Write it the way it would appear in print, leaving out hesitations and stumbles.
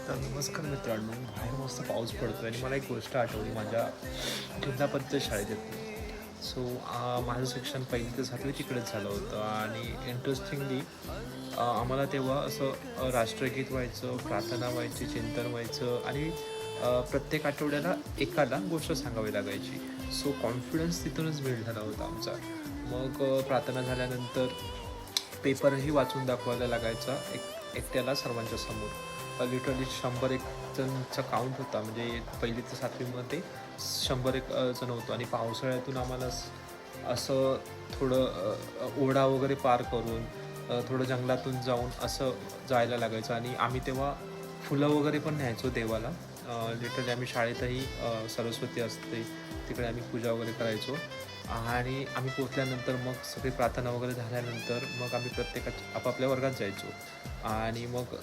तर नमस्कार मित्रांनो, बाहेर मस्त पाऊस पडतो आणि मला एक गोष्ट आठवली माझ्या जिल्हा परिषद शाळेतली. सो माझं शिक्षण 1ली ते 7वी तिकडेच झालं होतं आणि इंटरेस्टिंगली आम्हाला तेव्हा असं राष्ट्रगीत व्हायचं, प्रार्थना व्हायची, चिंतन व्हायचं आणि प्रत्येक आठवड्याला एकाला गोष्ट सांगावी लागायची. सो कॉन्फिडन्स तिथूनच बिल्ड झाला होता आमचा. मग प्रार्थना झाल्यानंतर पेपरही वाचून दाखवायला लागायचा एकट्याला सर्वांच्या समोर. लिटरली 101 जणचा काउंट होता, म्हणजे 1ली ते 7वीमध्ये 101 जण होतो आणि पावसाळ्यातून आम्हाला असं थोडं ओढा वगैरे पार करून थोडं जंगलातून जाऊन असं जायला लागायचं आणि आम्ही तेव्हा फुलं वगैरे पण न्यायचो देवाला. लिटरली आम्ही शाळेतही सरस्वती असते तिकडे आम्ही पूजा वगैरे करायचो आणि आम्ही पोचल्यानंतर मग सगळी प्रार्थना वगैरे झाल्यानंतर मग आम्ही प्रत्येकाच्या आपापल्या वर्गात जायचो आणि मग